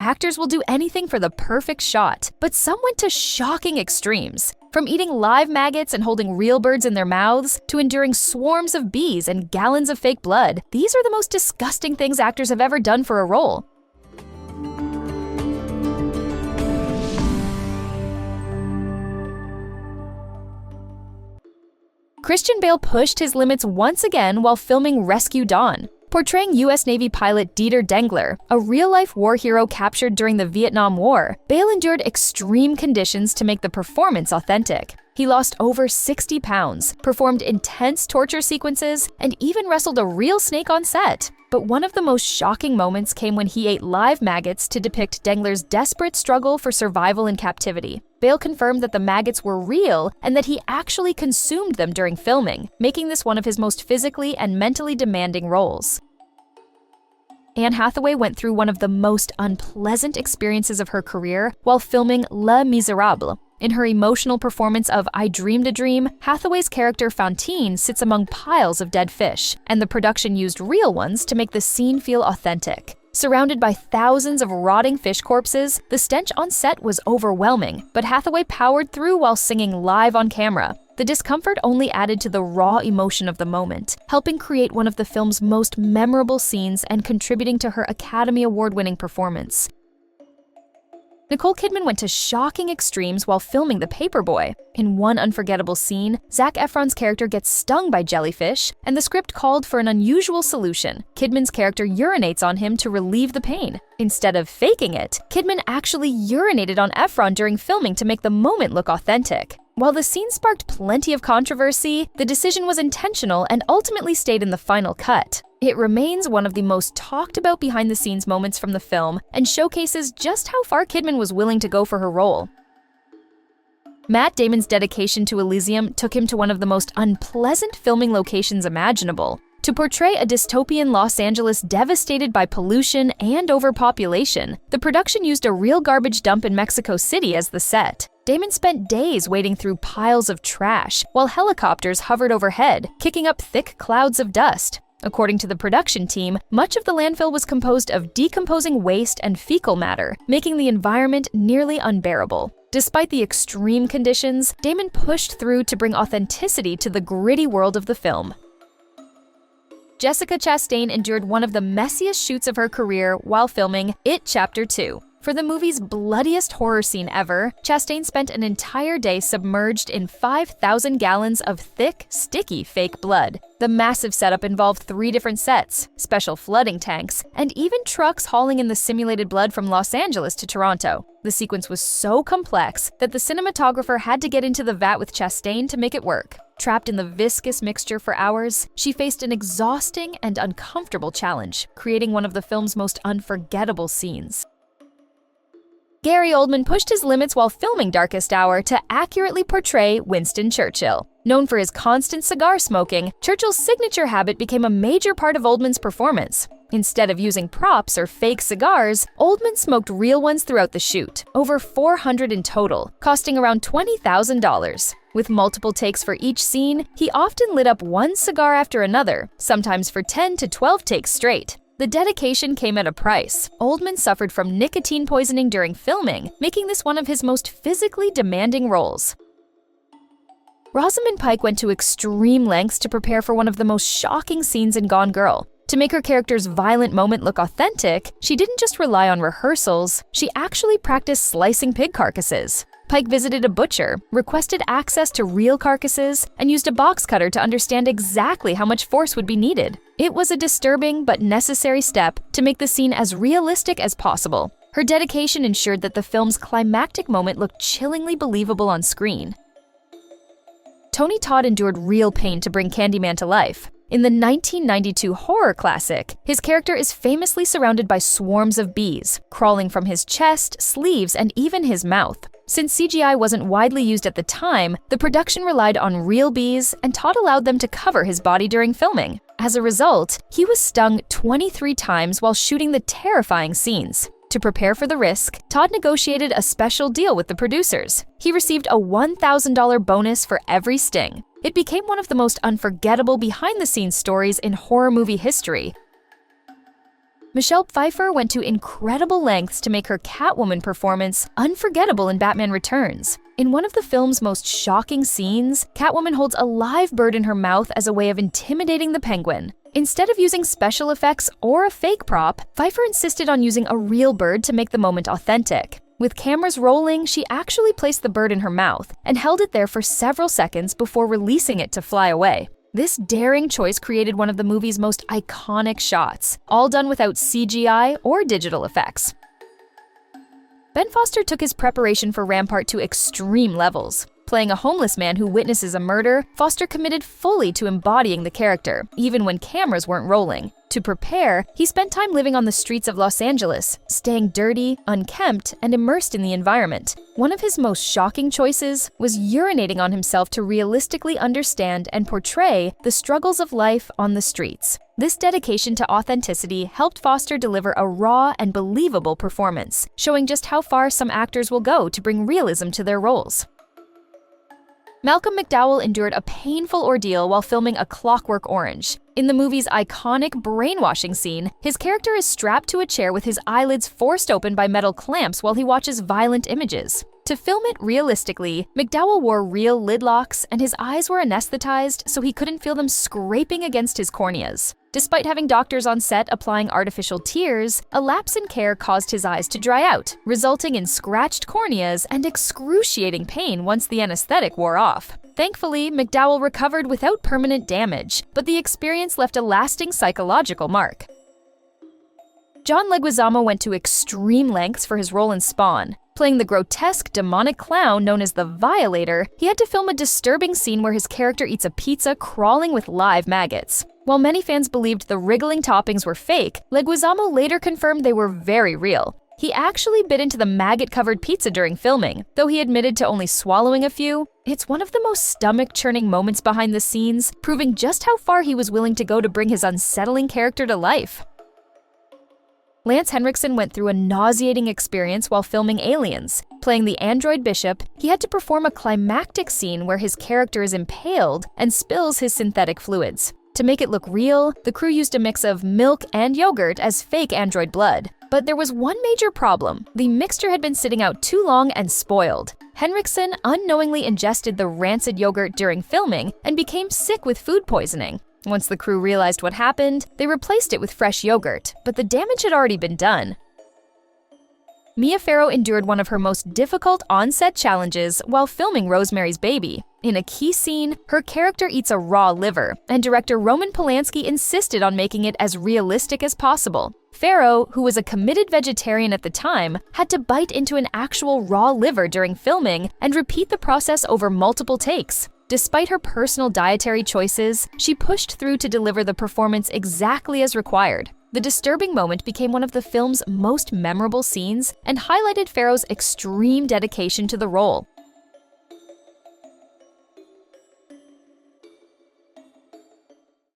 Actors will do anything for the perfect shot, but some went to shocking extremes. From eating live maggots and holding real birds in their mouths, to enduring swarms of bees and gallons of fake blood, these are the most disgusting things actors have ever done for a role. Christian Bale pushed his limits once again while filming Rescue Dawn. Portraying U.S. Navy pilot Dieter Dengler, a real-life war hero captured during the Vietnam War, Bale endured extreme conditions to make the performance authentic. He lost over 60 pounds, performed intense torture sequences, and even wrestled a real snake on set. But one of the most shocking moments came when he ate live maggots to depict Dengler's desperate struggle for survival in captivity. Bale confirmed that the maggots were real and that he actually consumed them during filming, making this one of his most physically and mentally demanding roles. Anne Hathaway went through one of the most unpleasant experiences of her career while filming Les Miserables. In her emotional performance of I Dreamed a Dream, Hathaway's character Fantine sits among piles of dead fish, and the production used real ones to make the scene feel authentic. Surrounded by thousands of rotting fish corpses, the stench on set was overwhelming, but Hathaway powered through while singing live on camera. The discomfort only added to the raw emotion of the moment, helping create one of the film's most memorable scenes and contributing to her Academy Award-winning performance. Nicole Kidman went to shocking extremes while filming The Paperboy. In one unforgettable scene, Zac Efron's character gets stung by jellyfish, and the script called for an unusual solution. Kidman's character urinates on him to relieve the pain. Instead of faking it, Kidman actually urinated on Efron during filming to make the moment look authentic. While the scene sparked plenty of controversy, the decision was intentional and ultimately stayed in the final cut. It remains one of the most talked about behind-the-scenes moments from the film and showcases just how far Kidman was willing to go for her role. Matt Damon's dedication to Elysium took him to one of the most unpleasant filming locations imaginable. To portray a dystopian Los Angeles devastated by pollution and overpopulation, the production used a real garbage dump in Mexico City as the set. Damon spent days wading through piles of trash, while helicopters hovered overhead, kicking up thick clouds of dust. According to the production team, much of the landfill was composed of decomposing waste and fecal matter, making the environment nearly unbearable. Despite the extreme conditions, Damon pushed through to bring authenticity to the gritty world of the film. Jessica Chastain endured one of the messiest shoots of her career while filming It Chapter 2. For the movie's bloodiest horror scene ever, Chastain spent an entire day submerged in 5,000 gallons of thick, sticky fake blood. The massive setup involved 3 different sets, special flooding tanks, and even trucks hauling in the simulated blood from Los Angeles to Toronto. The sequence was so complex that the cinematographer had to get into the vat with Chastain to make it work. Trapped in the viscous mixture for hours, she faced an exhausting and uncomfortable challenge, creating one of the film's most unforgettable scenes. Gary Oldman pushed his limits while filming Darkest Hour to accurately portray Winston Churchill. Known for his constant cigar smoking, Churchill's signature habit became a major part of Oldman's performance. Instead of using props or fake cigars, Oldman smoked real ones throughout the shoot, over 400 in total, costing around $20,000. With multiple takes for each scene, he often lit up one cigar after another, sometimes for 10 to 12 takes straight. The dedication came at a price. Oldman suffered from nicotine poisoning during filming, making this one of his most physically demanding roles. Rosamund Pike went to extreme lengths to prepare for one of the most shocking scenes in Gone Girl. To make her character's violent moment look authentic, she didn't just rely on rehearsals, she actually practiced slicing pig carcasses. Pike visited a butcher, requested access to real carcasses, and used a box cutter to understand exactly how much force would be needed. It was a disturbing but necessary step to make the scene as realistic as possible. Her dedication ensured that the film's climactic moment looked chillingly believable on screen. Tony Todd endured real pain to bring Candyman to life. In the 1992 horror classic, his character is famously surrounded by swarms of bees, crawling from his chest, sleeves, and even his mouth. Since CGI wasn't widely used at the time, the production relied on real bees, and Todd allowed them to cover his body during filming. As a result, he was stung 23 times while shooting the terrifying scenes. To prepare for the risk, Todd negotiated a special deal with the producers. He received a $1,000 bonus for every sting. It became one of the most unforgettable behind-the-scenes stories in horror movie history. Michelle Pfeiffer went to incredible lengths to make her Catwoman performance unforgettable in Batman Returns. In one of the film's most shocking scenes, Catwoman holds a live bird in her mouth as a way of intimidating the Penguin. Instead of using special effects or a fake prop, Pfeiffer insisted on using a real bird to make the moment authentic. With cameras rolling, she actually placed the bird in her mouth and held it there for several seconds before releasing it to fly away. This daring choice created one of the movie's most iconic shots, all done without CGI or digital effects. Ben Foster took his preparation for Rampart to extreme levels. Playing a homeless man who witnesses a murder, Foster committed fully to embodying the character, even when cameras weren't rolling. To prepare, he spent time living on the streets of Los Angeles, staying dirty, unkempt, and immersed in the environment. One of his most shocking choices was urinating on himself to realistically understand and portray the struggles of life on the streets. This dedication to authenticity helped Foster deliver a raw and believable performance, showing just how far some actors will go to bring realism to their roles. Malcolm McDowell endured a painful ordeal while filming A Clockwork Orange. In the movie's iconic brainwashing scene, his character is strapped to a chair with his eyelids forced open by metal clamps while he watches violent images. To film it realistically, McDowell wore real lid locks and his eyes were anesthetized so he couldn't feel them scraping against his corneas. Despite having doctors on set applying artificial tears, a lapse in care caused his eyes to dry out, resulting in scratched corneas and excruciating pain once the anesthetic wore off. Thankfully, McDowell recovered without permanent damage, but the experience left a lasting psychological mark. John Leguizamo went to extreme lengths for his role in Spawn. Playing the grotesque, demonic clown known as the Violator, he had to film a disturbing scene where his character eats a pizza crawling with live maggots. While many fans believed the wriggling toppings were fake, Leguizamo later confirmed they were very real. He actually bit into the maggot-covered pizza during filming, though he admitted to only swallowing a few. It's one of the most stomach-churning moments behind the scenes, proving just how far he was willing to go to bring his unsettling character to life. Lance Henriksen went through a nauseating experience while filming Aliens. Playing the android Bishop, he had to perform a climactic scene where his character is impaled and spills his synthetic fluids. To make it look real, the crew used a mix of milk and yogurt as fake android blood. But there was one major problem. The mixture had been sitting out too long and spoiled. Henriksen unknowingly ingested the rancid yogurt during filming and became sick with food poisoning. Once the crew realized what happened, they replaced it with fresh yogurt, but the damage had already been done. Mia Farrow endured one of her most difficult on-set challenges while filming Rosemary's Baby. In a key scene, her character eats a raw liver, and director Roman Polanski insisted on making it as realistic as possible. Farrow, who was a committed vegetarian at the time, had to bite into an actual raw liver during filming and repeat the process over multiple takes. Despite her personal dietary choices, she pushed through to deliver the performance exactly as required. The disturbing moment became one of the film's most memorable scenes and highlighted Farrow's extreme dedication to the role.